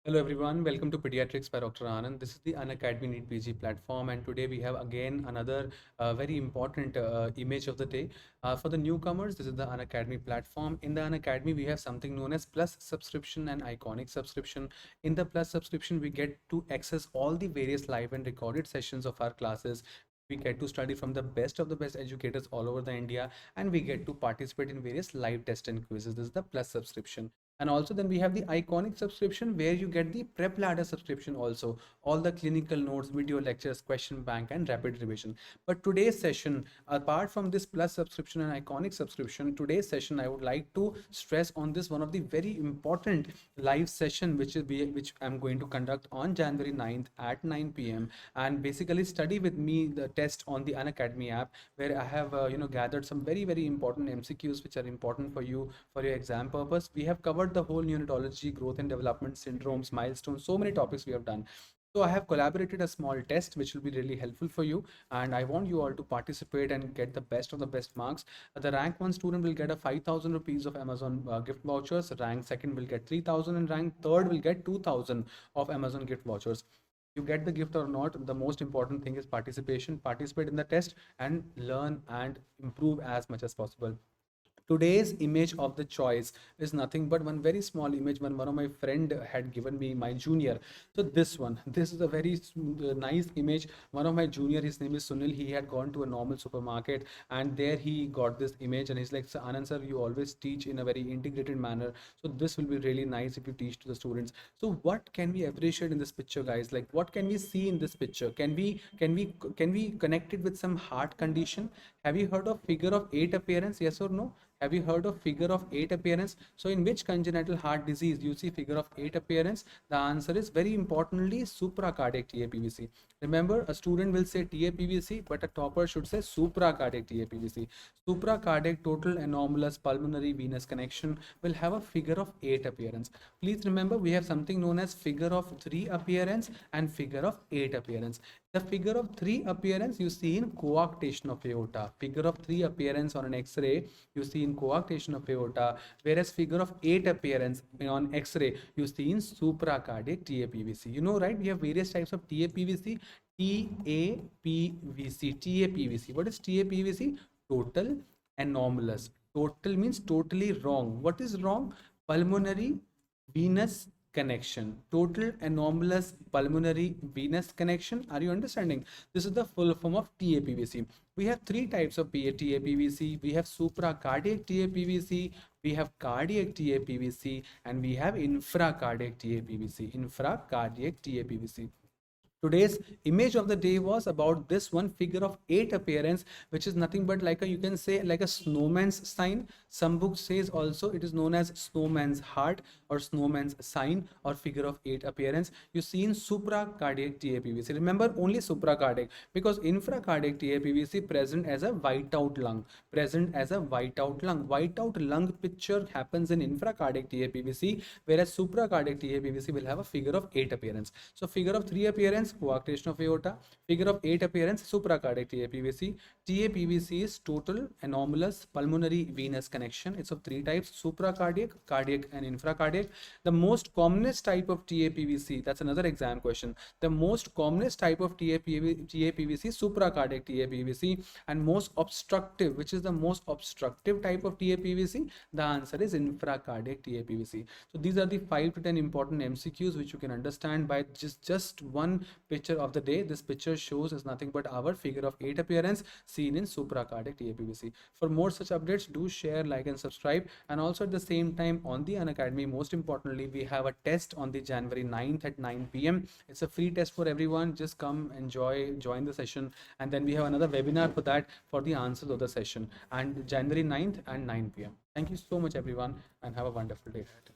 Hello everyone, welcome to Pediatrics by Dr. Anand. This is the Unacademy NEET PG platform, and today we have again another very important image of the day. For the newcomers, this is the Unacademy platform. In the Unacademy, we have something known as Plus subscription and Iconic subscription. In the Plus subscription, we get to access all the various live and recorded sessions of our classes. We get to study from the best of the best educators all over the India, and we get to participate in various live tests and quizzes. This is the Plus subscription. And also then we have the Iconic subscription, where you get the Prep Ladder subscription also, all the clinical notes, video lectures, question bank, and rapid revision. But today's session, apart from this Plus subscription and Iconic subscription, today's session I would like to stress on this one of the very important live session which I'm going to conduct on January 9th at 9 p.m. and basically study with me the test on the Unacademy app, where I have gathered some very important MCQs which are important for you for your exam purpose. We have covered the whole neonatology, growth and development syndromes, milestones, so many topics we have done. So I have collaborated a small test which will be really helpful for you, and I want you all to participate and get the best of the best marks. The rank 1 student will get a 5,000 rupees of Amazon gift vouchers, rank 2nd will get 3,000, and rank 3rd will get 2,000 of Amazon gift vouchers. You get the gift or not, the most important thing is participation. Participate in the test and learn and improve as much as possible. Today's image of the choice is nothing but one very small image one of my friend had given me, my junior. So this is a very nice image. One of my junior, his name is Sunil, he had gone to a normal supermarket, and there he got this image, and he's like, "Sir, Anand sir, you always teach in a very integrated manner, so this will be really nice if you teach to the students." So what can we appreciate in this picture, guys? Like, what can we see in this picture? Can we connect it with some heart condition? Have you heard of figure of 8 appearance? Yes or no? Have you heard of figure of 8 appearance? So in which congenital heart disease you see figure of 8 appearance? The answer is very importantly supracardiac TAPVC. Remember, a student will say TAPVC, but a topper should say supracardiac TAPVC. Supracardiac total anomalous pulmonary venous connection will have a figure of 8 appearance. Please remember, we have something known as figure of 3 appearance and figure of 8 appearance. The figure of 3 appearance you see in coarctation of aorta. Figure of 3 appearance on an X-ray you see in coarctation of aorta, whereas figure of 8 appearance on X-ray you see in supracardiac TAPVC. You know, right? We have various types of TAPVC. TAPVC. What is TAPVC? Total anomalous. Total means totally wrong. What is wrong? Pulmonary venous connection. Total anomalous pulmonary venous connection. Are you understanding? This is the full form of TAPVC. We have three types of TAPVC. We have supracardiac TAPVC, we have cardiac TAPVC, and we have infracardiac TAPVC. Infracardiac TAPVC. Today's image of the day was about this one figure of 8 appearance, which is nothing but like a, you can say, like a snowman's sign. Some book says also it is known as snowman's heart or snowman's sign or figure of 8 appearance. You see in supracardiac TAPVC. Remember, only supracardiac, because infracardiac TAPVC present as a whiteout lung. Present as a whiteout lung. Whiteout lung picture happens in infracardiac TAPVC, whereas supracardiac TAPVC will have a figure of 8 appearance. So figure of 3 appearance, coarctation of aorta. Figure of 8 appearance, supracardiac TAPVC. TAPVC is total anomalous pulmonary venous connection. It's of three types: supracardiac, cardiac, and infracardiac. The most commonest type of TAPVC, that's another exam question. The most commonest type of TAPVC is supracardiac TAPVC, and most obstructive, which is the most obstructive type of TAPVC, the answer is infracardiac TAPVC. So these are the 5 to 10 important MCQs which you can understand by just one picture of the day. This picture shows is nothing but our figure of 8 appearance seen in supracardiac TAPVC. For more such updates, do share, like, and subscribe. And also at the same time on the Unacademy, most importantly, we have a test on the January 9th at 9 p.m. It's a free test for everyone. Just come, enjoy, join the session, and then we have another webinar for that, for the answers of the session, and January 9th and 9 p.m. Thank you so much everyone, and have a wonderful day ahead.